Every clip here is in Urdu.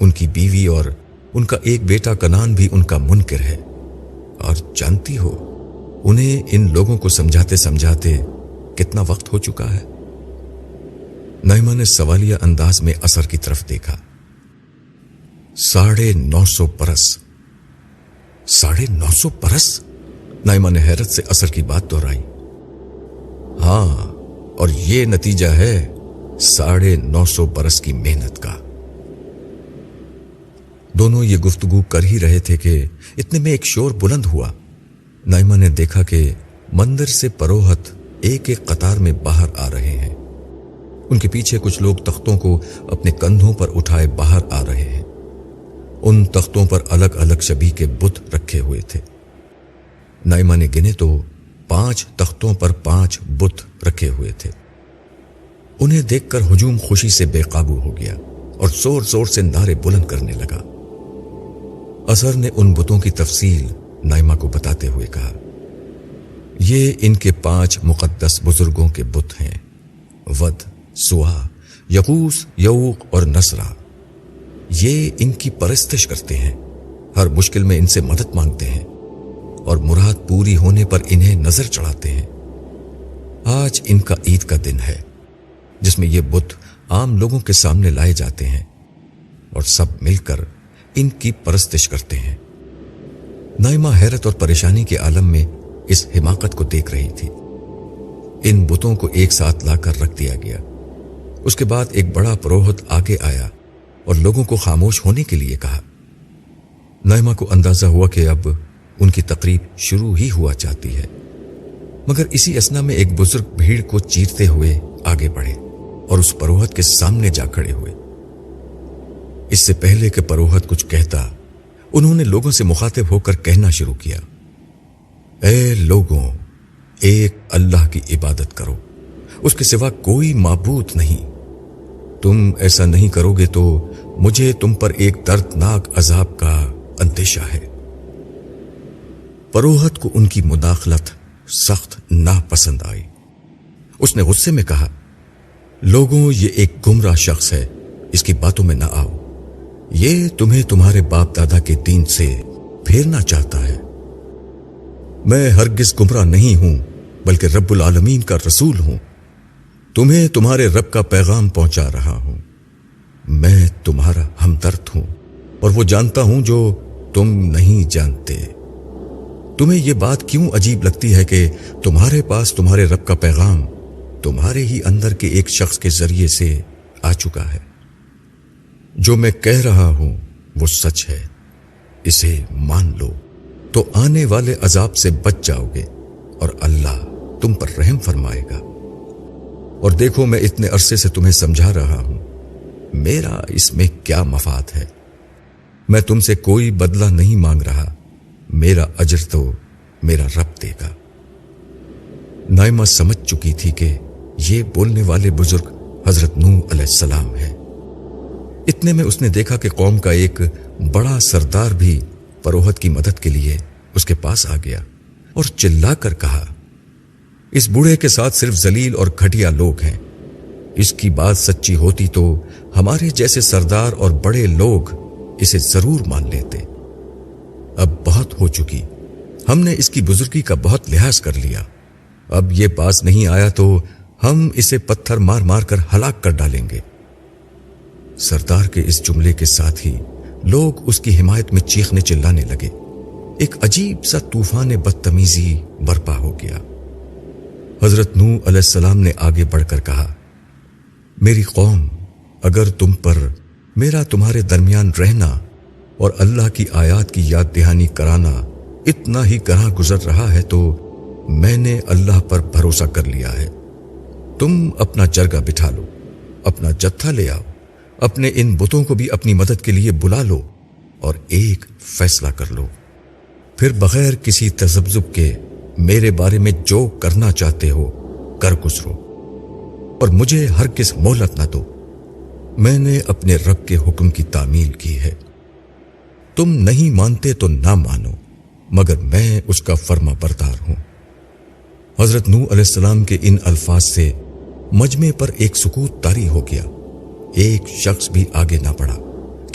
ان کی بیوی اور ان کا ایک بیٹا کنان بھی ان کا منکر ہے، اور جانتی ہو انہیں ان لوگوں کو سمجھاتے سمجھاتے کتنا وقت ہو چکا ہے؟ نائمہ نے سوالیہ انداز میں اثر کی طرف دیکھا۔ 950 برس۔ 950 برس؟ نائمہ نے حیرت سے اثر کی بات دہرائی۔ ہاں، اور یہ نتیجہ ہے 950 برس کی محنت کا۔ دونوں یہ گفتگو کر ہی رہے تھے کہ اتنے میں ایک شور بلند ہوا۔ نائمہ نے دیکھا کہ مندر سے پروہت ایک ایک قطار میں باہر آ رہے ہیں۔ ان کے پیچھے کچھ لوگ تختوں کو اپنے کندھوں پر اٹھائے باہر آ رہے ہیں۔ ان تختوں پر الگ الگ شبیہ کے بت رکھے ہوئے تھے۔ نائمہ نے گنے تو 5 تختوں پر 5 بت رکھے ہوئے تھے۔ انہیں دیکھ کر ہجوم خوشی سے بے قابو ہو گیا اور زور زور سے نعرے بلند کرنے لگا۔ اثر نے ان بتوں کی تفصیل نائمہ کو بتاتے ہوئے کہا، یہ ان کے 5 مقدس بزرگوں کے بت ہیں، ود، سوا، یغوث، یعوق اور نصرہ۔ یہ ان کی پرستش کرتے ہیں، ہر مشکل میں ان سے مدد مانگتے ہیں اور مراد پوری ہونے پر انہیں نظر چڑھاتے ہیں۔ آج ان کا عید کا دن ہے جس میں یہ بت عام لوگوں کے سامنے لائے جاتے ہیں اور سب مل کر ان کی پرستش کرتے ہیں۔ نائمہ حیرت اور پریشانی کے عالم میں اس حماقت کو دیکھ رہی تھی۔ ان بتوں کو ایک ساتھ لا کر رکھ دیا گیا۔ اس کے بعد ایک بڑا پروہت آگے آیا اور لوگوں کو خاموش ہونے کے لیے کہا۔ نائمہ کو اندازہ ہوا کہ اب ان کی تقریب شروع ہی ہوا چاہتی ہے، مگر اسی اثنا میں ایک بزرگ بھیڑ کو چیرتے ہوئے آگے بڑھے اور اس پروہت کے سامنے جا کھڑے ہوئے۔ اس سے پہلے کہ پروہت کچھ کہتا، انہوں نے لوگوں سے مخاطب ہو کر کہنا شروع کیا، اے لوگوں، ایک اللہ کی عبادت کرو، اس کے سوا کوئی معبود نہیں۔ تم ایسا نہیں کرو گے تو مجھے تم پر ایک دردناک عذاب کا اندیشہ ہے۔ پروہت کو ان کی مداخلت سخت ناپسند آئی۔ اس نے غصے میں کہا، لوگوں، یہ ایک گمراہ شخص ہے، اس کی باتوں میں نہ آؤ۔ یہ تمہیں تمہارے باپ دادا کے دین سے پھیرنا چاہتا ہے۔ میں ہرگز گمراہ نہیں ہوں، بلکہ رب العالمین کا رسول ہوں۔ تمہیں تمہارے رب کا پیغام پہنچا رہا ہوں۔ میں تمہارا ہمدرد ہوں اور وہ جانتا ہوں جو تم نہیں جانتے۔ تمہیں یہ بات کیوں عجیب لگتی ہے کہ تمہارے پاس تمہارے رب کا پیغام تمہارے ہی اندر کے ایک شخص کے ذریعے سے آ چکا ہے؟ جو میں کہہ رہا ہوں وہ سچ ہے، اسے مان لو تو آنے والے عذاب سے بچ جاؤ گے اور اللہ تم پر رحم فرمائے گا۔ اور دیکھو، میں اتنے عرصے سے تمہیں سمجھا رہا ہوں، میرا اس میں کیا مفاد ہے؟ میں تم سے کوئی بدلہ نہیں مانگ رہا، میرا اجر تو میرا رب دے گا۔ نائمہ سمجھ چکی تھی کہ یہ بولنے والے بزرگ حضرت نوح علیہ السلام ہیں۔ اتنے میں اس نے دیکھا کہ قوم کا ایک بڑا سردار بھی پروہت کی مدد کے لیے اس کے پاس آ گیا اور چلا کر کہا، اس بوڑھے کے ساتھ صرف ذلیل اور گھٹیا لوگ ہیں۔ اس کی بات سچی ہوتی تو ہمارے جیسے سردار اور بڑے لوگ اسے ضرور مان لیتے۔ اب بہت ہو چکی، ہم نے اس کی بزرگی کا بہت لحاظ کر لیا۔ اب یہ پاس نہیں آیا تو ہم اسے پتھر مار مار کر ہلاک کر ڈالیں گے۔ سردار کے اس جملے کے ساتھ ہی لوگ اس کی حمایت میں چیخنے چلانے لگے۔ ایک عجیب سا طوفان بدتمیزی برپا ہو گیا۔ حضرت نوح علیہ السلام نے آگے بڑھ کر کہا، میری قوم، اگر تم پر میرا تمہارے درمیان رہنا اور اللہ کی آیات کی یاد دہانی کرانا اتنا ہی گراں گزر رہا ہے تو میں نے اللہ پر بھروسہ کر لیا ہے۔ تم اپنا جرگہ بٹھا لو، اپنا جتھا لے آؤ، اپنے ان بتوں کو بھی اپنی مدد کے لیے بلا لو اور ایک فیصلہ کر لو۔ پھر بغیر کسی تذبذب کے میرے بارے میں جو کرنا چاہتے ہو کر گزرو اور مجھے ہرگز مہلت نہ دو۔ میں نے اپنے رب کے حکم کی تعمیل کی ہے۔ تم نہیں مانتے تو نہ مانو، مگر میں اس کا فرما بردار ہوں۔ حضرت نوح علیہ السلام کے ان الفاظ سے مجمع پر ایک سکوت طاری ہو گیا۔ ایک شخص بھی آگے نہ بڑھا،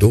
2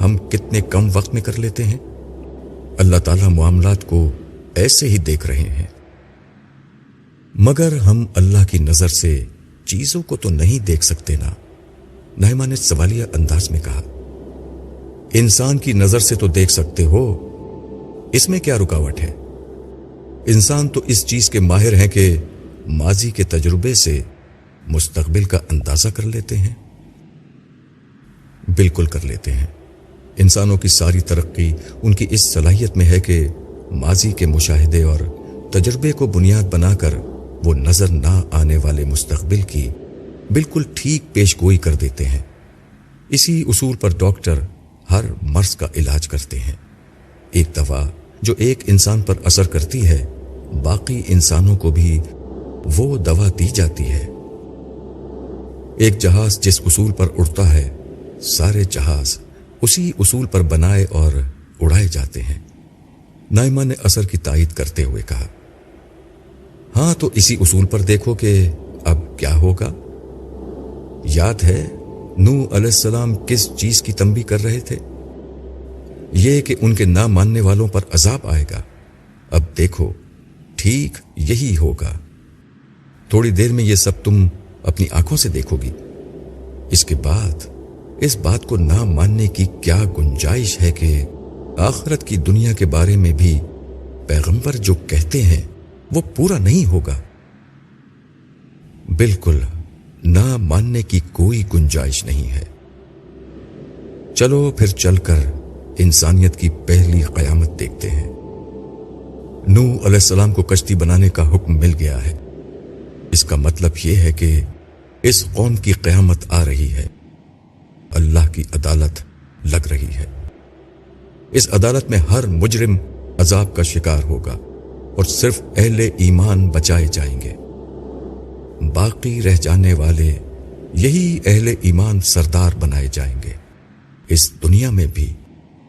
ہم کتنے کم وقت میں کر لیتے ہیں۔ اللہ تعالیٰ معاملات کو ایسے ہی دیکھ رہے ہیں، مگر ہم اللہ کی نظر سے چیزوں کو تو نہیں دیکھ سکتے نا۔ نائمہ نے سوالیہ انداز میں کہا، انسان کی نظر سے تو دیکھ سکتے ہو، اس میں کیا رکاوٹ ہے؟ انسان تو اس چیز کے ماہر ہیں کہ ماضی کے تجربے سے مستقبل کا اندازہ کر لیتے ہیں۔ بالکل کر لیتے ہیں۔ انسانوں کی ساری ترقی ان کی اس صلاحیت میں ہے کہ ماضی کے مشاہدے اور تجربے کو بنیاد بنا کر وہ نظر نہ آنے والے مستقبل کی بالکل ٹھیک پیش گوئی کر دیتے ہیں۔ اسی اصول پر ڈاکٹر ہر مرض کا علاج کرتے ہیں۔ ایک دوا جو ایک انسان پر اثر کرتی ہے، باقی انسانوں کو بھی وہ دوا دی جاتی ہے۔ ایک جہاز جس اصول پر اڑتا ہے، سارے جہاز اسی اصول پر بنائے اور اڑائے جاتے ہیں۔ نائمہ نے اثر کی تائید کرتے ہوئے کہا، ہاں تو اسی اصول پر دیکھو کہ اب کیا ہوگا۔ یاد ہے نوح علیہ السلام کس چیز کی تنبیہ کر رہے تھے؟ یہ کہ ان کے نہ ماننے والوں پر عذاب آئے گا۔ اب دیکھو ٹھیک یہی ہوگا۔ تھوڑی دیر میں یہ سب تم اپنی آنکھوں سے دیکھو گی۔ اس کے بعد اس بات کو نہ ماننے کی کیا گنجائش ہے کہ آخرت کی دنیا کے بارے میں بھی پیغمبر جو کہتے ہیں وہ پورا نہیں ہوگا۔ بالکل نہ ماننے کی کوئی گنجائش نہیں ہے۔ چلو پھر چل کر انسانیت کی پہلی قیامت دیکھتے ہیں۔ نوح علیہ السلام کو کشتی بنانے کا حکم مل گیا ہے۔ اس کا مطلب یہ ہے کہ اس قوم کی قیامت آ رہی ہے۔ اللہ کی عدالت لگ رہی ہے۔ اس عدالت میں ہر مجرم عذاب کا شکار ہوگا اور صرف اہل ایمان بچائے جائیں گے۔ باقی رہ جانے والے یہی اہل ایمان سردار بنائے جائیں گے، اس دنیا میں بھی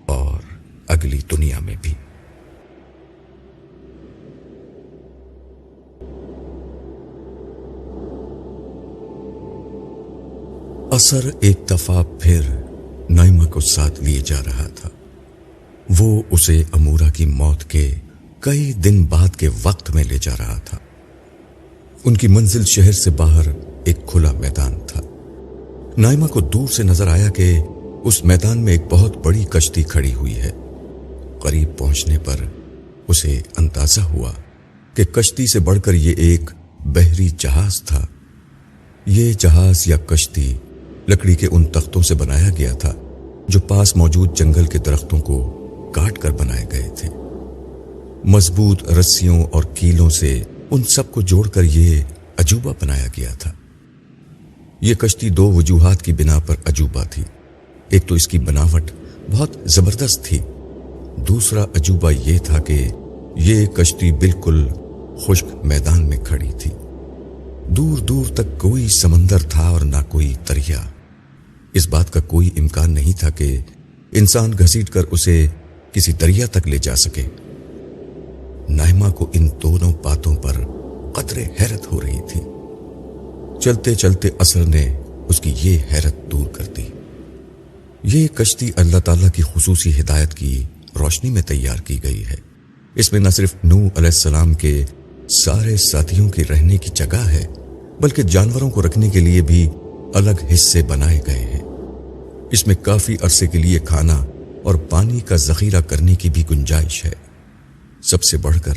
اور اگلی دنیا میں بھی۔ اثر ایک دفعہ پھر نائمہ کو ساتھ لیے جا رہا تھا۔ وہ اسے امورہ کی موت کے کئی دن بعد کے وقت میں لے جا رہا تھا۔ ان کی منزل شہر سے باہر ایک کھلا میدان تھا۔ نائمہ کو دور سے نظر آیا کہ اس میدان میں ایک بہت بڑی کشتی کھڑی ہوئی ہے۔ قریب پہنچنے پر اسے اندازہ ہوا کہ کشتی سے بڑھ کر یہ ایک بحری جہاز تھا۔ یہ جہاز یا کشتی لکڑی کے ان تختوں سے بنایا گیا تھا جو پاس موجود جنگل کے درختوں کو کاٹ کر بنائے گئے تھے۔ مضبوط رسیوں اور کیلوں سے ان سب کو جوڑ کر یہ عجوبہ بنایا گیا تھا۔ یہ کشتی دو وجوہات کی بنا پر عجوبہ تھی۔ ایک تو اس کی بناوٹ بہت زبردست تھی، دوسرا عجوبہ یہ تھا کہ یہ کشتی بالکل خشک میدان میں کھڑی تھی۔ دور دور تک کوئی سمندر تھا اور نہ کوئی دریا۔ اس بات کا کوئی امکان نہیں تھا کہ انسان گھسیٹ کر اسے کسی دریا تک لے جا سکے۔ نائمہ کو ان دونوں باتوں پر قدرے حیرت ہو رہی تھی۔ چلتے چلتے اثر نے اس کی یہ حیرت دور کر دی۔ یہ کشتی اللہ تعالیٰ کی خصوصی ہدایت کی روشنی میں تیار کی گئی ہے۔ اس میں نہ صرف نوح علیہ السلام کے سارے ساتھیوں کے رہنے کی جگہ ہے، بلکہ جانوروں کو رکھنے کے لیے بھی الگ حصے بنائے گئے ہیں۔ اس میں کافی عرصے کے لیے کھانا اور پانی کا ذخیرہ کرنے کی بھی گنجائش ہے۔ سب سے بڑھ کر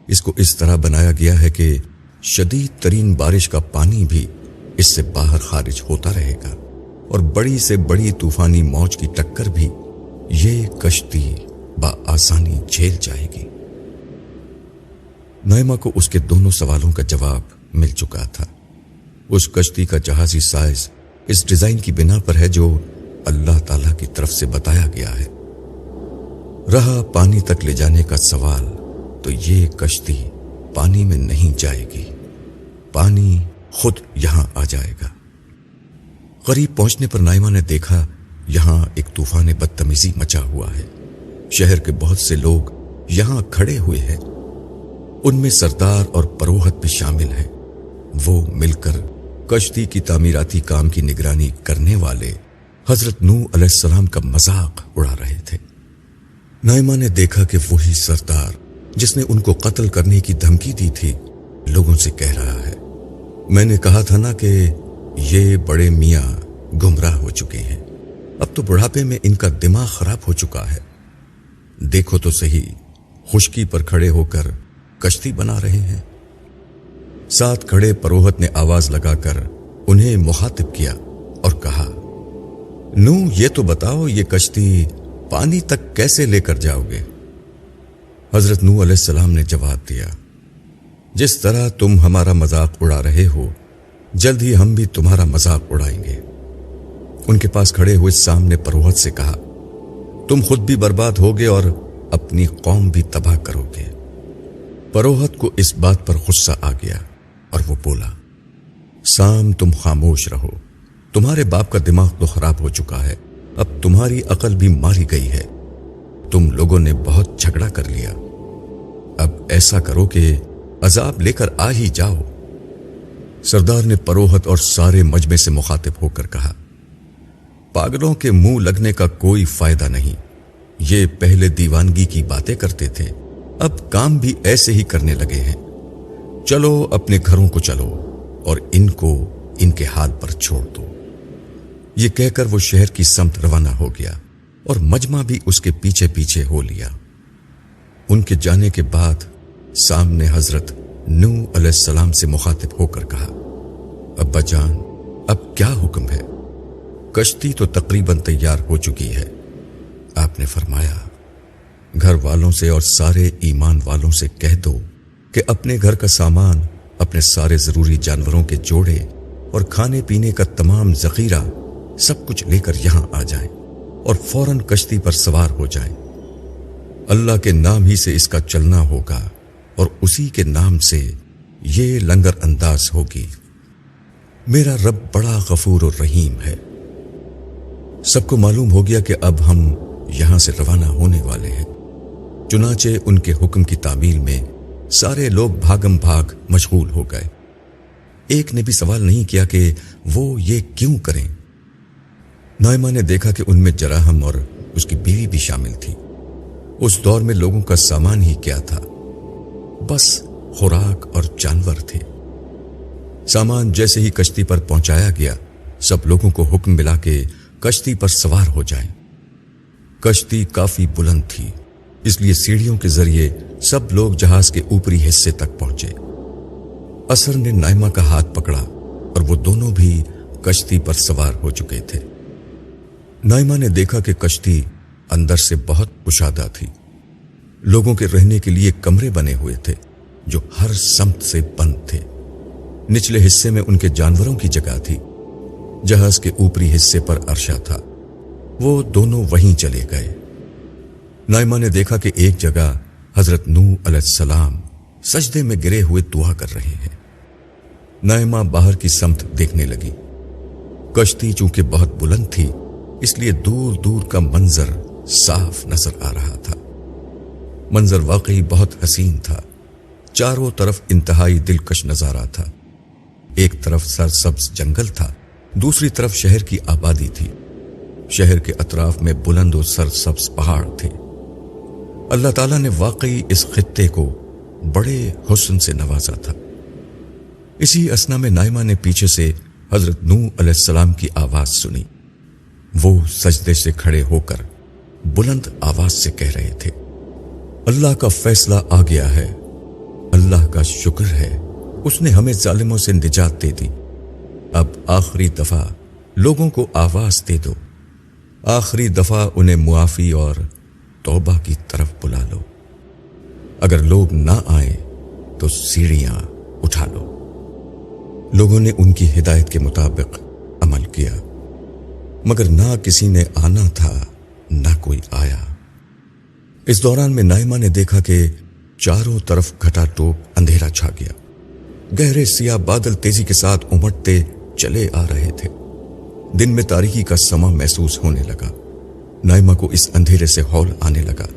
اس کو اس طرح بنایا گیا ہے کہ شدید ترین بارش کا پانی بھی اس سے باہر خارج ہوتا رہے گا، اور بڑی سے بڑی طوفانی موج کی ٹکر بھی یہ کشتی بآسانی جھیل جائے گی۔ نائمہ کو اس کے دونوں سوالوں کا جواب مل چکا تھا۔ اس کشتی کا جہازی سائز اس ڈیزائن کی بنا پر ہے جو اللہ تعالیٰ کی طرف سے بتایا گیا ہے۔ رہا پانی تک لے جانے کا سوال، تو یہ کشتی پانی میں نہیں جائے گی، پانی خود یہاں آ جائے گا۔ قریب پہنچنے پر نائمہ نے دیکھا یہاں ایک طوفان بدتمیزی مچا ہوا ہے۔ شہر کے بہت سے لوگ یہاں کھڑے ہوئے ہیں، ان میں سردار اور پروہت بھی شامل ہیں۔ وہ مل کر کشتی کی تعمیراتی کام کی نگرانی کرنے والے حضرت نوح علیہ السلام کا مذاق اڑا رہے تھے۔ نائمہ نے دیکھا کہ وہی سردار جس نے ان کو قتل کرنے کی دھمکی دی تھی لوگوں سے کہہ رہا ہے، میں نے کہا تھا نا کہ یہ بڑے میاں گمراہ ہو چکے ہیں، اب تو بڑھاپے میں ان کا دماغ خراب ہو چکا ہے، دیکھو تو صحیح، خشکی پر کھڑے ہو کر کشتی بنا رہے ہیں۔ ساتھ کھڑے پروہت نے آواز لگا کر انہیں مخاطب کیا اور کہا، نوح یہ تو بتاؤ یہ کشتی پانی تک کیسے لے کر جاؤ گے؟ حضرت نوح علیہ السلام نے جواب دیا، جس طرح تم ہمارا مذاق اڑا رہے ہو جلد ہی ہم بھی تمہارا مذاق اڑائیں گے۔ ان کے پاس کھڑے ہوئے سامنے پروہت سے کہا، تم خود بھی برباد ہوگے اور اپنی قوم بھی تباہ کرو گے۔ پروہت کو اس بات پر غصہ آ گیا اور وہ بولا، سام تم خاموش رہو، تمہارے باپ کا دماغ تو خراب ہو چکا ہے، اب تمہاری عقل بھی ماری گئی ہے، تم لوگوں نے بہت جھگڑا کر لیا، اب ایسا کرو کہ عذاب لے کر آ ہی جاؤ۔ سردار نے پروہت اور سارے مجمع سے مخاطب ہو کر کہا، پاگلوں کے منہ لگنے کا کوئی فائدہ نہیں، یہ پہلے دیوانگی کی باتیں کرتے تھے، اب کام بھی ایسے ہی کرنے لگے ہیں، چلو اپنے گھروں کو چلو اور ان کو ان کے حال پر چھوڑ دو۔ یہ کہہ کر وہ شہر کی سمت روانہ ہو گیا اور مجمع بھی اس کے پیچھے پیچھے ہو لیا۔ ان کے جانے کے بعد سام نے حضرت نوح علیہ السلام سے مخاطب ہو کر کہا، ابا جان اب کیا حکم ہے؟ کشتی تو تقریباً تیار ہو چکی ہے۔ آپ نے فرمایا، گھر والوں سے اور سارے ایمان والوں سے کہہ دو کہ اپنے گھر کا سامان، اپنے سارے ضروری جانوروں کے جوڑے اور کھانے پینے کا تمام ذخیرہ سب کچھ لے کر یہاں آ جائیں اور فوراً کشتی پر سوار ہو جائیں۔ اللہ کے نام ہی سے اس کا چلنا ہوگا اور اسی کے نام سے یہ لنگر انداز ہوگی۔ میرا رب بڑا غفور و رحیم ہے۔ سب کو معلوم ہو گیا کہ اب ہم یہاں سے روانہ ہونے والے ہیں، چنانچہ ان کے حکم کی تعمیل میں سارے لوگ بھاگم بھاگ مشغول ہو گئے۔ ایک نے بھی سوال نہیں کیا کہ وہ یہ کیوں کریں۔ نائمہ نے دیکھا کہ ان میں جراحم اور اس کی بیوی بھی شامل تھی۔ اس دور میں لوگوں کا سامان ہی کیا تھا، بس خوراک اور جانور تھے۔ سامان جیسے ہی کشتی پر پہنچایا گیا، سب لوگوں کو حکم ملا کہ کشتی پر سوار ہو جائیں۔ کشتی کافی بلند تھی، اس لیے سیڑھیوں کے ذریعے سب لوگ جہاز کے اوپری حصے تک پہنچے۔ اثر نے نائمہ کا ہاتھ پکڑا اور وہ دونوں بھی کشتی پر سوار ہو چکے تھے۔ نائمہ نے دیکھا کہ کشتی اندر سے بہت کشادہ تھی، لوگوں کے رہنے کے لیے کمرے بنے ہوئے تھے جو ہر سمت سے بند تھے۔ نچلے حصے میں ان کے جانوروں کی جگہ تھی، جہاز کے اوپری حصے پر عرشہ تھا، وہ دونوں وہیں چلے گئے۔ نائمہ نے دیکھا کہ ایک جگہ حضرت نوح علیہ السلام سجدے میں گرے ہوئے دعا کر رہے ہیں۔ نائمہ باہر کی سمت دیکھنے لگی۔ کشتی چونکہ بہت بلند تھی، اس لیے دور دور کا منظر صاف نظر آ رہا تھا۔ منظر واقعی بہت حسین تھا، چاروں طرف انتہائی دلکش نظارہ تھا۔ ایک طرف سرسبز جنگل تھا، دوسری طرف شہر کی آبادی تھی۔ شہر کے اطراف میں بلند و سرسبز پہاڑ تھے۔ اللہ تعالیٰ نے واقعی اس خطے کو بڑے حسن سے نوازا تھا۔ اسی اثنا میں نائمہ نے پیچھے سے حضرت نوح علیہ السلام کی آواز سنی۔ وہ سجدے سے کھڑے ہو کر بلند آواز سے کہہ رہے تھے، اللہ کا فیصلہ آ گیا ہے، اللہ کا شکر ہے، اس نے ہمیں ظالموں سے نجات دے دی۔ اب آخری دفعہ لوگوں کو آواز دے دو، آخری دفعہ انہیں معافی اور توبہ کی طرف بلا لو۔ اگر لوگ نہ آئیں تو سیڑھیاں اٹھا لو۔ لوگوں نے ان کی ہدایت کے مطابق عمل کیا، مگر نہ کسی نے آنا تھا نہ کوئی آیا۔ اس دوران میں نائمہ نے دیکھا کہ چاروں طرف گھٹا ٹوپ اندھیرا چھا گیا، گہرے سیاہ بادل تیزی کے ساتھ امٹتے چلے آ رہے تھے۔ دن میں تاریکی کا سما محسوس ہونے لگا۔ نائمہ کو اس اندھیرے سے ہول آنے لگا۔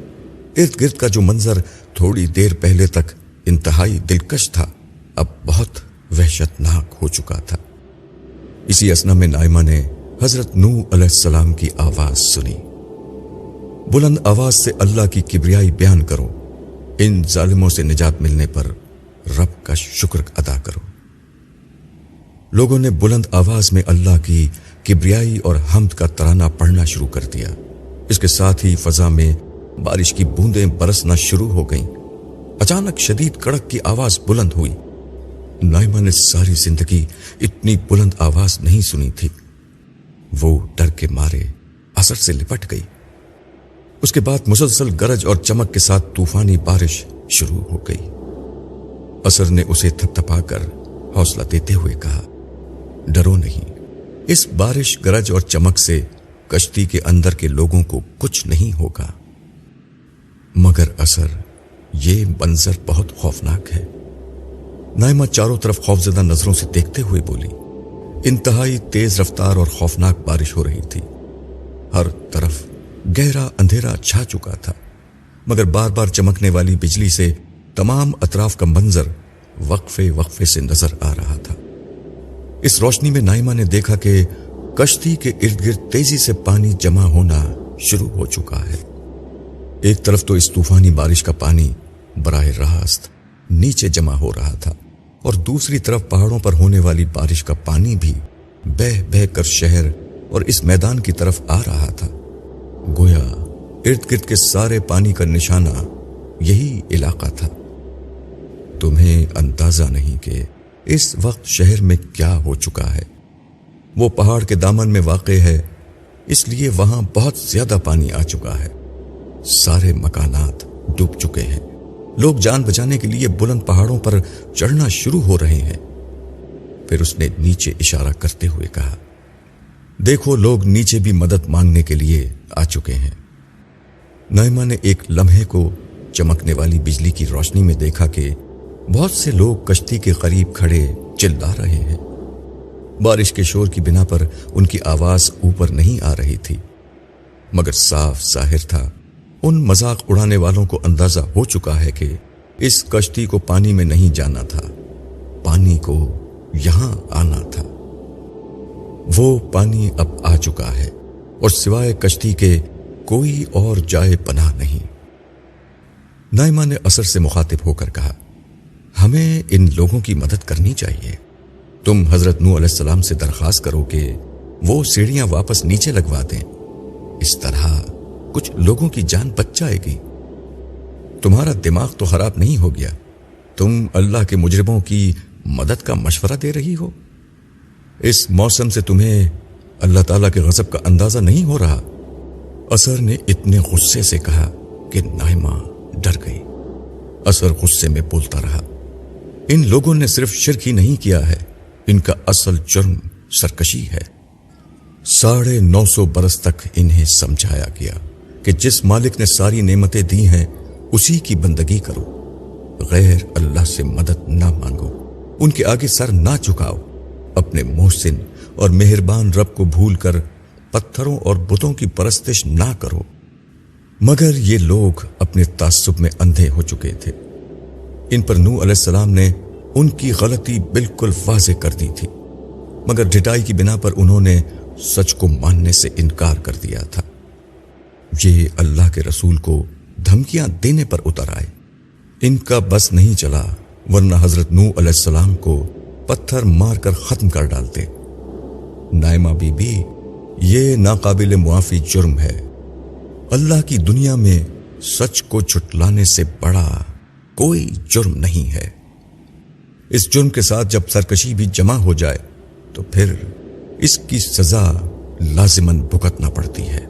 ارد گرد کا جو منظر تھوڑی دیر پہلے تک انتہائی دلکش تھا، اب بہت وحشتناک ہو چکا تھا۔ اسی اثنا میں نائمہ نے حضرت نوح علیہ السلام کی آواز سنی، بلند آواز سے اللہ کی کبریائی بیان کرو، ان ظالموں سے نجات ملنے پر رب کا شکر ادا کرو۔ لوگوں نے بلند آواز میں اللہ کی کبریائی اور حمد کا ترانہ پڑھنا شروع کر دیا۔ اس کے ساتھ ہی فضا میں بارش کی بوندیں برسنا شروع ہو گئیں۔ اچانک شدید کڑک کی آواز بلند ہوئی۔ نائمہ نے ساری زندگی اتنی بلند آواز نہیں سنی تھی۔ وہ ڈر کے مارے اثر سے لپٹ گئی۔ اس کے بعد مسلسل گرج اور چمک کے ساتھ طوفانی بارش شروع ہو گئی۔ اثر نے اسے تھپتھپا کر حوصلہ دیتے ہوئے کہا، ڈرو نہیں، اس بارش گرج اور چمک سے کشتی کے اندر کے لوگوں کو کچھ نہیں ہوگا۔ مگر اثر، یہ منظر بہت خوفناک ہے۔ نائمہ چاروں طرف خوفزدہ نظروں سے دیکھتے ہوئے بولی۔ انتہائی تیز رفتار اور خوفناک بارش ہو رہی تھی۔ ہر طرف گہرا اندھیرا چھا چکا تھا، مگر بار بار چمکنے والی بجلی سے تمام اطراف کا منظر وقفے وقفے سے نظر آ رہا تھا۔ اس روشنی میں نائمہ نے دیکھا کہ کشتی کے ارد گرد تیزی سے پانی جمع ہونا شروع ہو چکا ہے۔ ایک طرف تو اس طوفانی بارش کا پانی براہ راست نیچے جمع ہو رہا تھا، اور دوسری طرف پہاڑوں پر ہونے والی بارش کا پانی بھی بہہ بہہ کر شہر اور اس میدان کی طرف آ رہا تھا۔ گویا ارد گرد کے سارے پانی کا نشانہ یہی علاقہ تھا۔ تمہیں اندازہ نہیں کہ اس وقت شہر میں کیا ہو چکا ہے۔ وہ پہاڑ کے دامن میں واقع ہے، اس لیے وہاں بہت زیادہ پانی آ چکا ہے۔ سارے مکانات ڈوب چکے ہیں۔ لوگ جان بچانے کے لیے بلند پہاڑوں پر چڑھنا شروع ہو رہے ہیں۔ پھر اس نے نیچے اشارہ کرتے ہوئے کہا، دیکھو لوگ نیچے بھی مدد مانگنے کے لیے آ چکے ہیں۔ نائمہ نے ایک لمحے کو چمکنے والی بجلی کی روشنی میں دیکھا کہ بہت سے لوگ کشتی کے قریب کھڑے چلا رہے ہیں۔ بارش کے شور کی بنا پر ان کی آواز اوپر نہیں آ رہی تھی، مگر صاف ظاہر تھا ان مذاق اڑانے والوں کو اندازہ ہو چکا ہے کہ اس کشتی کو پانی میں نہیں جانا تھا، پانی کو یہاں آنا تھا۔ وہ پانی اب آ چکا ہے اور سوائے کشتی کے کوئی اور جائے پناہ نہیں۔ نائمہ نے اثر سے مخاطب ہو کر کہا، ہمیں ان لوگوں کی مدد کرنی چاہیے۔ تم حضرت نوح علیہ السلام سے درخواست کرو کہ وہ سیڑھیاں واپس نیچے لگوا دیں، اس طرح کچھ لوگوں کی جان بچ جائے گی۔ تمہارا دماغ تو خراب نہیں ہو گیا؟ تم اللہ کے مجرموں کی مدد کا مشورہ دے رہی ہو؟ اس موسم سے تمہیں اللہ تعالیٰ کے غضب کا اندازہ نہیں ہو رہا؟ اثر نے اتنے غصے سے کہا کہ نائمہ ڈر گئی۔ اثر غصے میں بولتا رہا، ان لوگوں نے صرف شرک ہی نہیں کیا ہے، ان کا اصل جرم سرکشی ہے۔ 950 برس تک انہیں سمجھایا گیا کہ جس مالک نے ساری نعمتیں دی ہیں اسی کی بندگی کرو، غیر اللہ سے مدد نہ مانگو، ان کے آگے سر نہ جھکاؤ، اپنے محسن اور مہربان رب کو بھول کر پتھروں اور بتوں کی پرستش نہ کرو۔ مگر یہ لوگ اپنے تعصب میں اندھے ہو چکے تھے۔ ان پر نوح علیہ السلام نے ان کی غلطی بالکل واضح کر دی تھی، مگر ڈھٹائی کی بنا پر انہوں نے سچ کو ماننے سے انکار کر دیا تھا۔ یہ اللہ کے رسول کو دھمکیاں دینے پر اتر آئے۔ ان کا بس نہیں چلا، ورنہ حضرت نوح علیہ السلام کو پتھر مار کر ختم کر ڈالتے۔ نائمہ بی بی، یہ ناقابل معافی جرم ہے۔ اللہ کی دنیا میں سچ کو جھٹلانے سے بڑا کوئی جرم نہیں ہے۔ اس جرم کے ساتھ جب سرکشی بھی جمع ہو جائے تو پھر اس کی سزا لازماً بھگتنا پڑتی ہے۔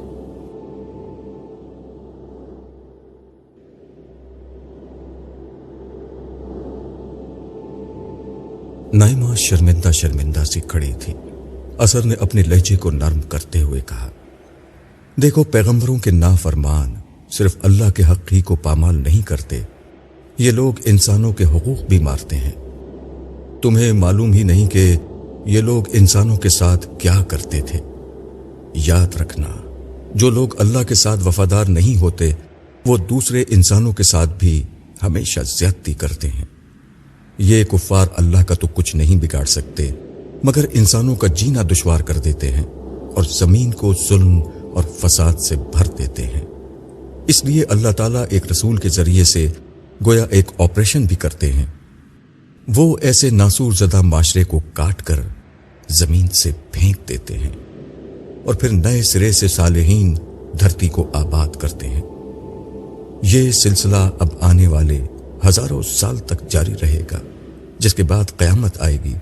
نائمہ شرمندہ شرمندہ سی کھڑی تھی۔ اثر نے اپنے لہجے کو نرم کرتے ہوئے کہا، دیکھو پیغمبروں کے نافرمان صرف اللہ کے حق ہی کو پامال نہیں کرتے، یہ لوگ انسانوں کے حقوق بھی مارتے ہیں۔ تمہیں معلوم ہی نہیں کہ یہ لوگ انسانوں کے ساتھ کیا کرتے تھے۔ یاد رکھنا، جو لوگ اللہ کے ساتھ وفادار نہیں ہوتے وہ دوسرے انسانوں کے ساتھ بھی ہمیشہ زیادتی کرتے ہیں۔ یہ کفار اللہ کا تو کچھ نہیں بگاڑ سکتے، مگر انسانوں کا جینا دشوار کر دیتے ہیں، اور زمین کو ظلم اور فساد سے بھر دیتے ہیں۔ اس لیے اللہ تعالیٰ ایک رسول کے ذریعے سے گویا ایک آپریشن بھی کرتے ہیں۔ وہ ایسے ناسور زدہ معاشرے کو کاٹ کر زمین سے پھینک دیتے ہیں اور پھر نئے سرے سے صالحین دھرتی کو آباد کرتے ہیں۔ یہ سلسلہ اب آنے والے ہزاروں سال تک جاری رہے گا، جس کے بعد قیامت آئے گی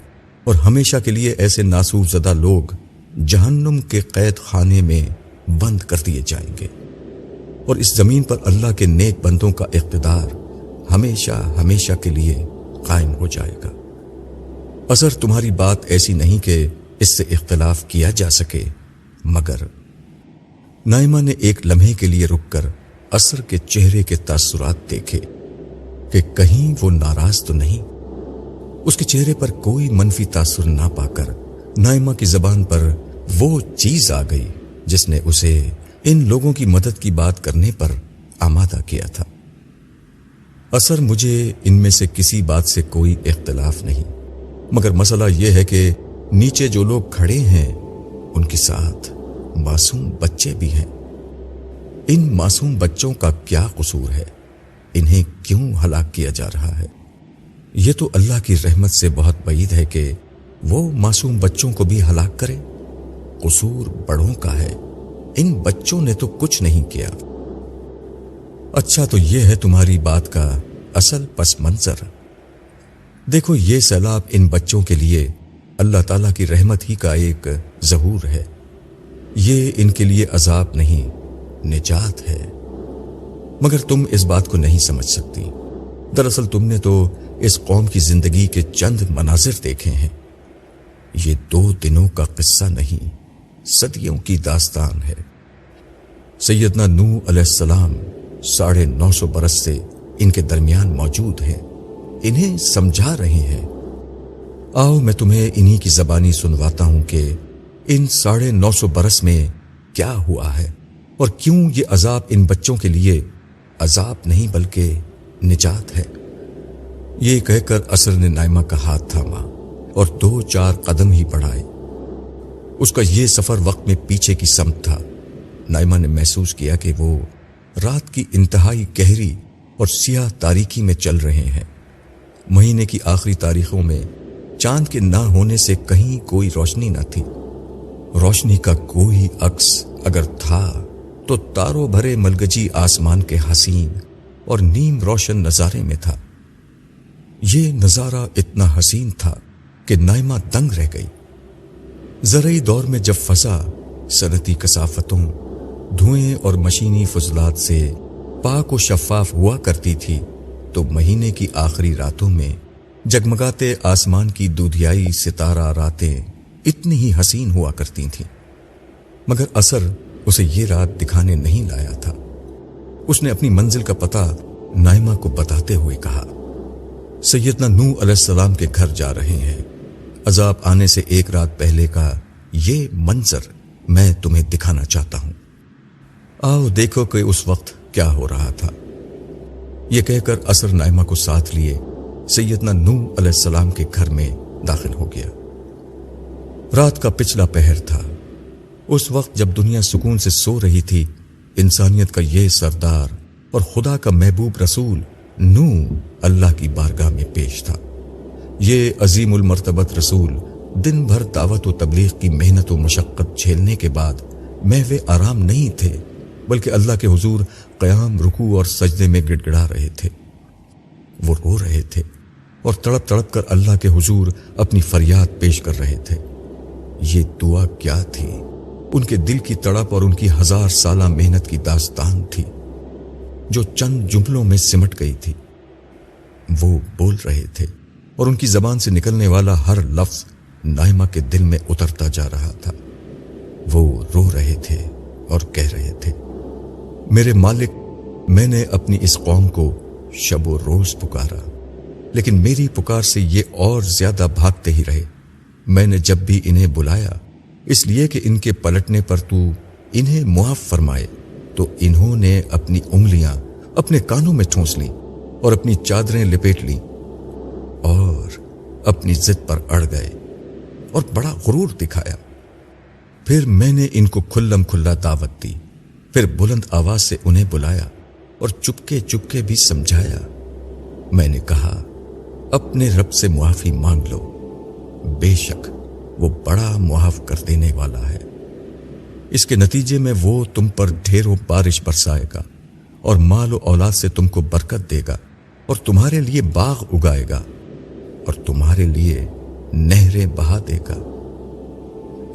اور ہمیشہ کے لیے ایسے ناسور زدہ لوگ جہنم کے قید خانے میں بند کر دیے جائیں گے، اور اس زمین پر اللہ کے نیک بندوں کا اقتدار ہمیشہ ہمیشہ کے لیے قائم ہو جائے گا۔ اثر تمہاری بات ایسی نہیں کہ اس سے اختلاف کیا جا سکے، مگر نائمہ نے ایک لمحے کے لیے رک کر اثر کے چہرے کے تاثرات دیکھے کہ کہیں وہ ناراض تو نہیں۔ اس کے چہرے پر کوئی منفی تاثر نہ پا کر نائمہ کی زبان پر وہ چیز آ گئی جس نے اسے ان لوگوں کی مدد کی بات کرنے پر آمادہ کیا تھا۔ اثر مجھے ان میں سے کسی بات سے کوئی اختلاف نہیں، مگر مسئلہ یہ ہے کہ نیچے جو لوگ کھڑے ہیں ان کے ساتھ معصوم بچے بھی ہیں۔ ان معصوم بچوں کا کیا قصور ہے؟ انہیں کیوں ہلاک کیا جا رہا ہے؟ یہ تو اللہ کی رحمت سے بہت بعید ہے کہ وہ معصوم بچوں کو بھی ہلاک کرے۔ قصور بڑوں کا ہے، ان بچوں نے تو کچھ نہیں کیا۔ اچھا تو یہ ہے تمہاری بات کا اصل پس منظر۔ دیکھو یہ سیلاب ان بچوں کے لیے اللہ تعالیٰ کی رحمت ہی کا ایک ظہور ہے، یہ ان کے لیے عذاب نہیں نجات ہے، مگر تم اس بات کو نہیں سمجھ سکتی۔ دراصل تم نے تو اس قوم کی زندگی کے چند مناظر دیکھے ہیں، یہ 2 دنوں کا قصہ نہیں، صدیوں کی داستان ہے۔ سیدنا نوح علیہ السلام 950 برس سے ان کے درمیان موجود ہیں، انہیں سمجھا رہے ہیں۔ آؤ میں تمہیں انہی کی زبانی سنواتا ہوں کہ ان 950 برس میں کیا ہوا ہے اور کیوں یہ عذاب ان بچوں کے لیے عذاب نہیں بلکہ نجات ہے۔ یہ کہہ کر اثر نے نائمہ کا ہاتھ تھاما اور 2-4 قدم ہی بڑھائے۔ اس کا یہ سفر وقت میں پیچھے کی سمت تھا۔ نائمہ نے محسوس کیا کہ وہ رات کی انتہائی گہری اور سیاہ تاریکی میں چل رہے ہیں۔ مہینے کی آخری تاریخوں میں چاند کے نہ ہونے سے کہیں کوئی روشنی نہ تھی۔ روشنی کا کوئی عکس اگر تھا تو تاروں بھرے ملگجی آسمان کے حسین اور نیم روشن نظارے میں تھا۔ یہ نظارہ اتنا حسین تھا کہ نائمہ دنگ رہ گئی۔ زرعی دور میں جب فضا صنعتی کثافتوں، دھوئیں اور مشینی فضلات سے پاک و شفاف ہوا کرتی تھی، تو مہینے کی آخری راتوں میں جگمگاتے آسمان کی دودھیائی ستارہ راتیں اتنی ہی حسین ہوا کرتی تھیں۔ مگر اثر اسے یہ رات دکھانے نہیں لایا تھا۔ اس نے اپنی منزل کا پتہ نائمہ کو بتاتے ہوئے کہا، سیدنا نوح علیہ السلام کے گھر جا رہے ہیں، عذاب آنے سے 1 رات پہلے کا یہ منظر میں تمہیں دکھانا چاہتا ہوں۔ آؤ دیکھو کہ اس وقت کیا ہو رہا تھا۔ یہ کہہ کر اثر نائمہ کو ساتھ لیے سیدنا نوح علیہ السلام کے گھر میں داخل ہو گیا۔ رات کا پچھلا پہر تھا۔ اس وقت جب دنیا سکون سے سو رہی تھی، انسانیت کا یہ سردار اور خدا کا محبوب رسول نوح اللہ کی بارگاہ میں پیش تھا۔ یہ عظیم المرتبت رسول دن بھر دعوت و تبلیغ کی محنت و مشقت جھیلنے کے بعد محو آرام نہیں تھے، بلکہ اللہ کے حضور قیام، رکوع اور سجدے میں گڑ گڑا رہے تھے۔ وہ رو رہے تھے اور تڑپ تڑپ کر اللہ کے حضور اپنی فریاد پیش کر رہے تھے۔ یہ دعا کیا تھی؟ ان کے دل کی تڑپ اور ان کی 1000 سالہ محنت کی داستان تھی، جو چند جملوں میں سمٹ گئی تھی۔ وہ بول رہے تھے اور ان کی زبان سے نکلنے والا ہر لفظ نائمہ کے دل میں اترتا جا رہا تھا۔ وہ رو رہے تھے اور کہہ رہے تھے، میرے مالک، میں نے اپنی اس قوم کو شب و روز پکارا، لیکن میری پکار سے یہ اور زیادہ بھاگتے ہی رہے۔ میں نے جب بھی انہیں بلایا اس لیے کہ ان کے پلٹنے پر تو انہیں معاف فرمائے، تو انہوں نے اپنی انگلیاں اپنے کانوں میں ٹھونس لیں اور اپنی چادریں لپیٹ لیں اور اپنی ضد پر اڑ گئے اور بڑا غرور دکھایا۔ پھر میں نے ان کو کھلم کھلا دعوت دی، پھر بلند آواز سے انہیں بلایا اور چپکے چپکے بھی سمجھایا۔ میں نے کہا اپنے رب سے معافی مانگ لو، بے شک وہ بڑا معاف کر دینے والا ہے۔ اس کے نتیجے میں وہ تم پر ڈھیروں بارش برسائے گا اور مال و اولاد سے تم کو برکت دے گا اور تمہارے لیے باغ اگائے گا اور تمہارے لیے نہریں بہا دے گا۔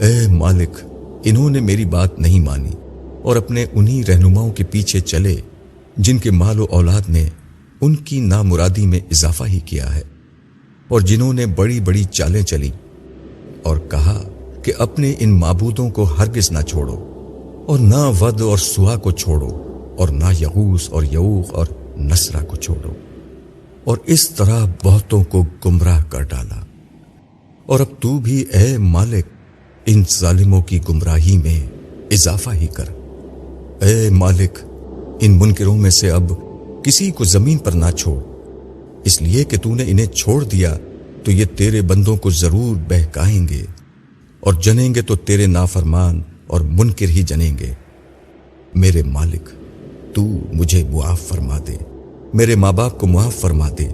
اے مالک، انہوں نے میری بات نہیں مانی اور اپنے انہی رہنماؤں کے پیچھے چلے جن کے مال و اولاد نے ان کی نامرادی میں اضافہ ہی کیا ہے، اور جنہوں نے بڑی بڑی چالیں چلی اور کہا کہ اپنے ان معبودوں کو ہرگز نہ چھوڑو، اور نہ ود اور سوا کو چھوڑو، اور نہ یغوث اور یعوق اور نسرا کو چھوڑو، اور اس طرح بہتوں کو گمراہ کر ڈالا۔ اور اب تو بھی اے مالک ان ظالموں کی گمراہی میں اضافہ ہی کر۔ اے مالک، ان منکروں میں سے اب کسی کو زمین پر نہ چھوڑ، اس لیے کہ تو نے انہیں چھوڑ دیا تو یہ تیرے بندوں کو ضرور بہکائیں گے، اور جنیں گے تو تیرے نافرمان اور منکر ہی جنیں گے۔ میرے مالک، تو مجھے معاف فرما دے، میرے ماں باپ کو معاف فرما دے،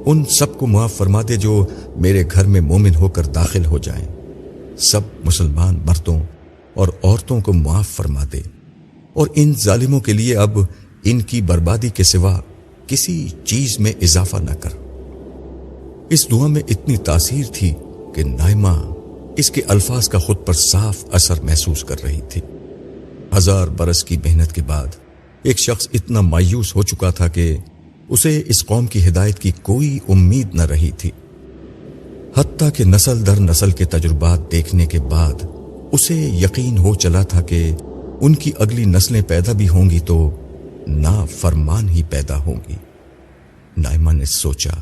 ان سب کو معاف فرما دے جو میرے گھر میں مومن ہو کر داخل ہو جائیں، سب مسلمان مردوں اور عورتوں کو معاف فرما دے، اور ان ظالموں کے لیے اب ان کی بربادی کے سوا کسی چیز میں اضافہ نہ کر۔ اس دعا میں اتنی تاثیر تھی کہ نائمہ اس کے الفاظ کا خود پر صاف اثر محسوس کر رہی تھی۔ 1000 برس کی محنت کے بعد ایک شخص اتنا مایوس ہو چکا تھا کہ اسے اس قوم کی ہدایت کی کوئی امید نہ رہی تھی، حتیٰ کہ نسل در نسل کے تجربات دیکھنے کے بعد اسے یقین ہو چلا تھا کہ ان کی اگلی نسلیں پیدا بھی ہوں گی تو نافرمان ہی پیدا ہوں گی۔ نائمہ نے سوچا،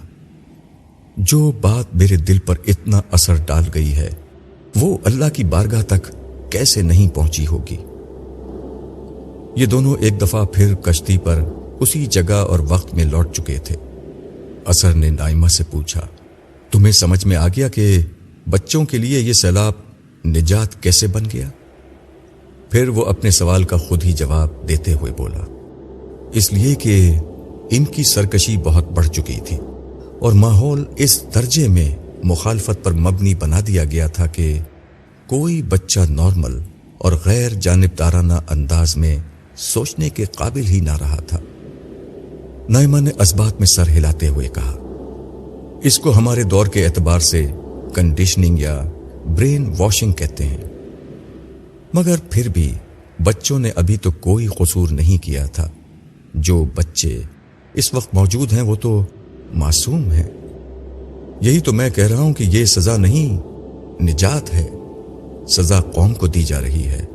جو بات میرے دل پر اتنا اثر ڈال گئی ہے وہ اللہ کی بارگاہ تک کیسے نہیں پہنچی ہوگی۔ یہ دونوں ایک دفعہ پھر کشتی پر اسی جگہ اور وقت میں لوٹ چکے تھے۔ اثر نے نائمہ سے پوچھا، تمہیں سمجھ میں آ گیا کہ بچوں کے لیے یہ سیلاب نجات کیسے بن گیا؟ پھر وہ اپنے سوال کا خود ہی جواب دیتے ہوئے بولا، اس لیے کہ ان کی سرکشی بہت بڑھ چکی تھی اور ماحول اس درجے میں مخالفت پر مبنی بنا دیا گیا تھا کہ کوئی بچہ نارمل اور غیر جانبدارانہ انداز میں سوچنے کے قابل ہی نہ رہا تھا۔ نائمہ نے اسبات میں سر ہلاتے ہوئے کہا، اس کو ہمارے دور کے اعتبار سے کنڈیشننگ یا برین واشنگ کہتے ہیں، مگر پھر بھی بچوں نے ابھی تو کوئی قصور نہیں کیا تھا۔ جو بچے اس وقت موجود ہیں وہ تو معصوم ہیں۔ یہی تو میں کہہ رہا ہوں کہ یہ سزا نہیں، نجات ہے۔ سزا قوم کو دی جا رہی ہے،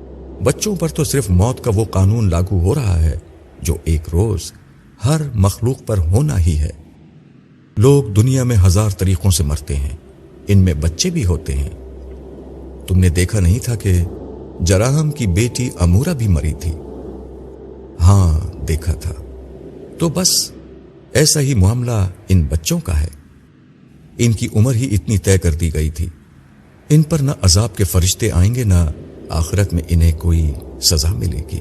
بچوں پر تو صرف موت کا وہ قانون لاگو ہو رہا ہے جو ایک روز ہر مخلوق پر ہونا ہی ہے۔ لوگ دنیا میں 1000 طریقوں سے مرتے ہیں، ان میں بچے بھی ہوتے ہیں۔ تم نے دیکھا نہیں تھا کہ جراحم کی بیٹی امورہ بھی مری تھی؟ ہاں دیکھا تھا۔ تو بس ایسا ہی معاملہ ان بچوں کا ہے۔ ان کی عمر ہی اتنی طے کر دی گئی تھی، ان پر نہ عذاب کے فرشتے آئیں گے نہ آخرت میں انہیں کوئی سزا ملے گی۔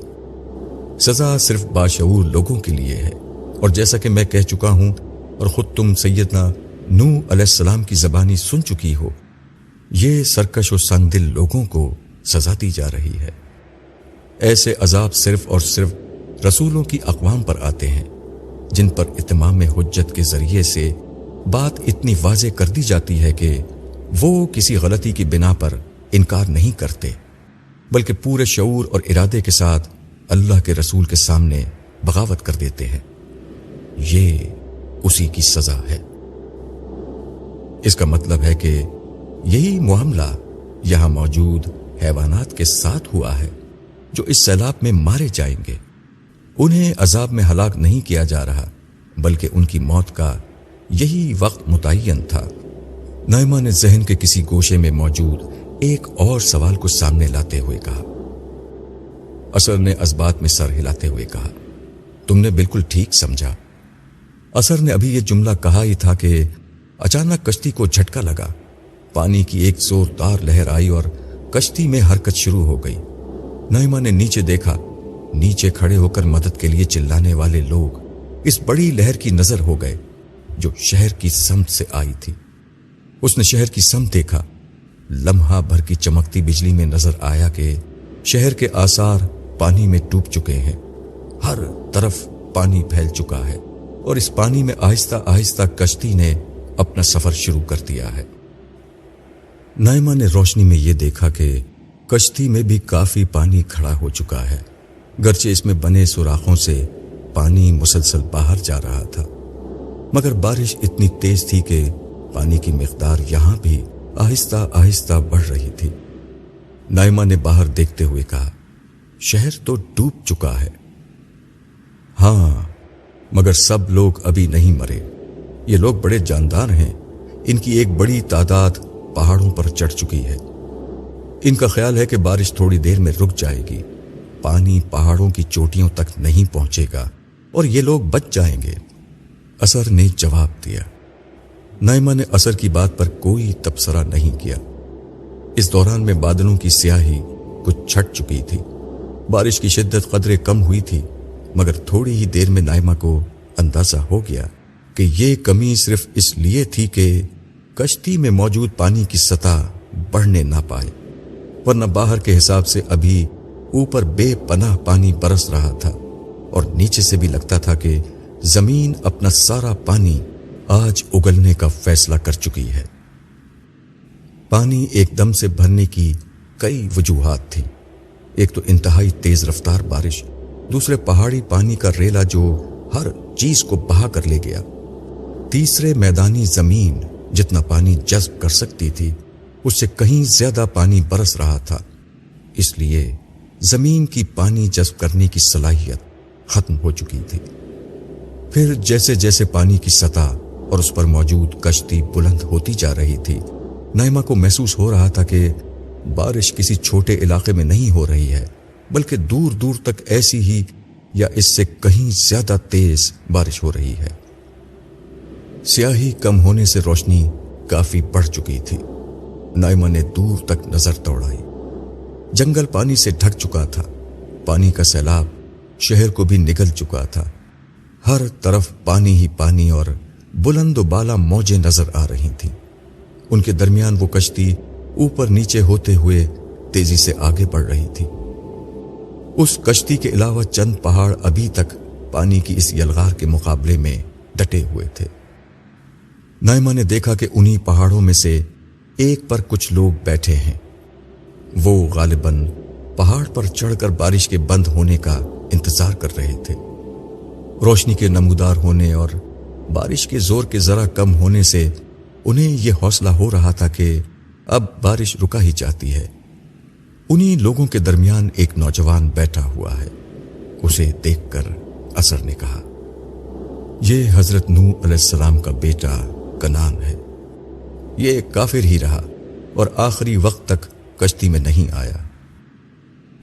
سزا صرف باشعور لوگوں کے لیے ہے، اور جیسا کہ میں کہہ چکا ہوں اور خود تم سیدنا نوح علیہ السلام کی زبانی سن چکی ہو، یہ سرکش و سنگ دل لوگوں کو سزا دی جا رہی ہے۔ ایسے عذاب صرف اور صرف رسولوں کی اقوام پر آتے ہیں جن پر اتمام حجت کے ذریعے سے بات اتنی واضح کر دی جاتی ہے کہ وہ کسی غلطی کی بنا پر انکار نہیں کرتے، بلکہ پورے شعور اور ارادے کے ساتھ اللہ کے رسول کے سامنے بغاوت کر دیتے ہیں۔ یہ اسی کی سزا ہے۔ اس کا مطلب ہے کہ یہی معاملہ یہاں موجود حیوانات کے ساتھ ہوا ہے جو اس سیلاب میں مارے جائیں گے۔ انہیں عذاب میں ہلاک نہیں کیا جا رہا، بلکہ ان کی موت کا یہی وقت متعین تھا۔ نائمہ نے ذہن کے کسی گوشے میں موجود ایک اور سوال کو سامنے لاتے ہوئے کہا۔ اثر نے اسبات میں سر ہلاتے ہوئے کہا، تم نے بالکل ٹھیک سمجھا۔ اثر نے ابھی یہ جملہ کہا ہی تھا کہ اچانک کشتی کو جھٹکا لگا، پانی کی ایک زوردار لہر آئی اور کشتی میں حرکت شروع ہو گئی۔ نائمہ نے نیچے دیکھا، نیچے کھڑے ہو کر مدد کے لیے چلانے والے لوگ اس بڑی لہر کی نظر ہو گئے جو شہر کی سمت سے آئی تھی۔ اس نے شہر کی سمت دیکھا، لمحہ بھر کی چمکتی بجلی میں نظر آیا کہ شہر کے آثار پانی میں ڈوب چکے ہیں، ہر طرف پانی پھیل چکا ہے اور اس پانی میں آہستہ آہستہ کشتی نے اپنا سفر شروع کر دیا ہے۔ نائمہ نے روشنی میں یہ دیکھا کہ کشتی میں بھی کافی پانی کھڑا ہو چکا ہے، گرچہ اس میں بنے سوراخوں سے پانی مسلسل باہر جا رہا تھا، مگر بارش اتنی تیز تھی کہ پانی کی مقدار یہاں بھی آہستہ آہستہ بڑھ رہی تھی۔ نائمہ نے باہر دیکھتے ہوئے کہا، شہر تو ڈوب چکا ہے۔ ہاں، مگر سب لوگ ابھی نہیں مرے، یہ لوگ بڑے جاندار ہیں، ان کی ایک بڑی تعداد پہاڑوں پر چڑھ چکی ہے۔ ان کا خیال ہے کہ بارش تھوڑی دیر میں رک جائے گی، پانی پہاڑوں کی چوٹیوں تک نہیں پہنچے گا اور یہ لوگ بچ جائیں گے۔ اثر نے جواب دیا۔ نائمہ نے اثر کی بات پر کوئی تبصرہ نہیں کیا۔ اس دوران میں بادلوں کی سیاہی کچھ چھٹ چکی تھی، بارش کی شدت قدرے کم ہوئی تھی، مگر تھوڑی ہی دیر میں نائمہ کو اندازہ ہو گیا کہ یہ کمی صرف اس لیے تھی کہ کشتی میں موجود پانی کی سطح بڑھنے نہ پائے، ورنہ باہر کے حساب سے ابھی اوپر بے پناہ پانی برس رہا تھا اور نیچے سے بھی لگتا تھا کہ زمین اپنا سارا پانی آج اگلنے کا فیصلہ کر چکی ہے۔ پانی ایک دم سے بھرنے کی کئی وجوہات تھیں۔ ایک تو انتہائی تیز رفتار بارش، دوسرے پہاڑی پانی کا ریلا جو ہر چیز کو بہا کر لے گیا، تیسرے میدانی زمین جتنا پانی جذب کر سکتی تھی اس سے کہیں زیادہ پانی برس رہا تھا، اس لیے زمین کی پانی جذب کرنے کی صلاحیت ختم ہو چکی تھی۔ پھر جیسے جیسے پانی کی سطح اور اس پر موجود کشتی بلند ہوتی جا رہی تھی، نائمہ کو محسوس ہو رہا تھا کہ بارش کسی چھوٹے علاقے میں نہیں ہو رہی ہے، بلکہ دور دور تک ایسی ہی یا اس سے کہیں زیادہ تیز بارش ہو رہی ہے۔ سیاہی کم ہونے سے روشنی کافی بڑھ چکی تھی۔ نائمہ نے دور تک نظر دوڑائی۔ جنگل پانی سے ڈھک چکا تھا، پانی کا سیلاب شہر کو بھی نگل چکا تھا، ہر طرف پانی ہی پانی اور بلند و بالا موجیں نظر آ رہی تھیں۔ ان کے درمیان وہ کشتی اوپر نیچے ہوتے ہوئے تیزی سے آگے بڑھ رہی تھی۔ اس کشتی کے علاوہ چند پہاڑ ابھی تک پانی کی اس یلغار کے مقابلے میں ڈٹے ہوئے تھے۔ نائمہ نے دیکھا کہ انہی پہاڑوں میں سے ایک پر کچھ لوگ بیٹھے ہیں۔ وہ غالباً پہاڑ پر چڑھ کر بارش کے بند ہونے کا انتظار کر رہے تھے۔ روشنی کے نمودار ہونے اور بارش کے زور کے ذرا کم ہونے سے انہیں یہ حوصلہ ہو رہا تھا کہ اب بارش رکا ہی جاتی ہے۔ انہی لوگوں کے درمیان ایک نوجوان بیٹھا ہوا ہے۔ اسے دیکھ کر اثر نے کہا، یہ حضرت نوح علیہ السلام کا بیٹا کنان ہے۔ یہ کافر ہی رہا اور آخری وقت تک کشتی میں نہیں آیا۔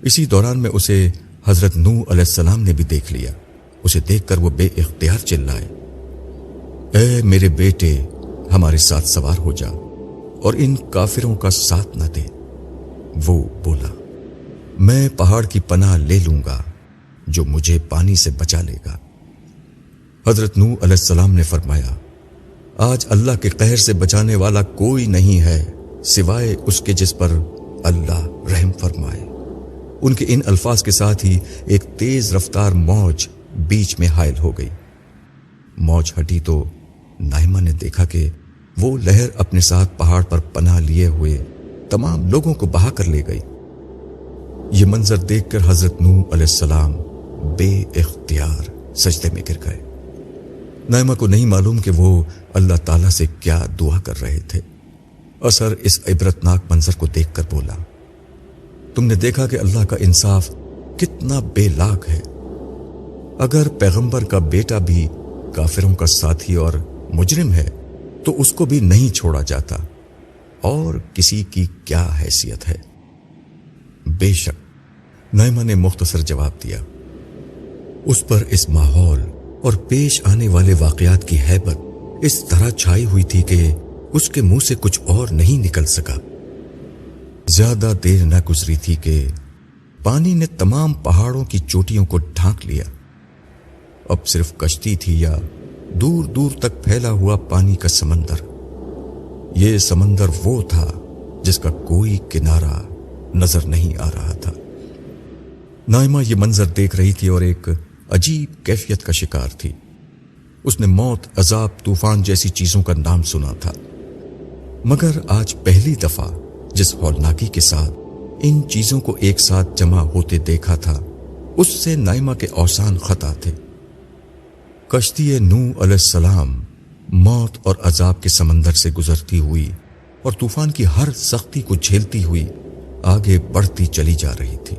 اسی دوران میں اسے حضرت نوح علیہ السلام نے بھی دیکھ لیا۔ اسے دیکھ کر وہ بے اختیار چلائے، اے میرے بیٹے، ہمارے ساتھ سوار ہو جا اور ان کافروں کا ساتھ نہ دے۔ وہ بولا، میں پہاڑ کی پناہ لے لوں گا جو مجھے پانی سے بچا لے گا۔ حضرت نوح علیہ السلام نے فرمایا، آج اللہ کے قہر سے بچانے والا کوئی نہیں ہے سوائے اس کے جس پر اللہ رحم فرمائے۔ ان کے ان الفاظ کے ساتھ ہی ایک تیز رفتار موج بیچ میں حائل ہو گئی۔ موج ہٹی تو نائمہ نے دیکھا کہ وہ لہر اپنے ساتھ پہاڑ پر پناہ لیے ہوئے تمام لوگوں کو بہا کر لے گئی۔ یہ منظر دیکھ کر حضرت نوح علیہ السلام بے اختیار سجدے میں گر گئے۔ نائمہ کو نہیں معلوم کہ وہ اللہ تعالیٰ سے کیا دعا کر رہے تھے۔ اثر اس عبرتناک منظر کو دیکھ کر بولا، تم نے دیکھا کہ اللہ کا انصاف کتنا بے لاگ ہے۔ اگر پیغمبر کا بیٹا بھی کافروں کا ساتھی اور مجرم ہے تو اس کو بھی نہیں چھوڑا جاتا، اور کسی کی کیا حیثیت ہے؟ بے شک، نائمہ نے مختصر جواب دیا۔ اس پر اس ماحول اور پیش آنے والے واقعات کی ہیبت اس طرح چھائی ہوئی تھی کہ اس کے منہ سے کچھ اور نہیں نکل سکا۔ زیادہ دیر نہ گزری تھی کہ پانی نے تمام پہاڑوں کی چوٹیوں کو ڈھانک لیا۔ اب صرف کشتی تھی یا دور دور تک پھیلا ہوا پانی کا سمندر۔ یہ سمندر وہ تھا جس کا کوئی کنارہ نظر نہیں آ رہا تھا۔ نائمہ یہ منظر دیکھ رہی تھی اور ایک عجیب کیفیت کا شکار تھی۔ اس نے موت، عذاب، طوفان جیسی چیزوں کا نام سنا تھا، مگر آج پہلی دفعہ جس ہولناکی کے ساتھ ان چیزوں کو ایک ساتھ جمع ہوتے دیکھا تھا، اس سے نائمہ کے اوسان خطا تھے۔ کشتی نوح علیہ السلام موت اور عذاب کے سمندر سے گزرتی ہوئی اور طوفان کی ہر سختی کو جھیلتی ہوئی آگے بڑھتی چلی جا رہی تھی۔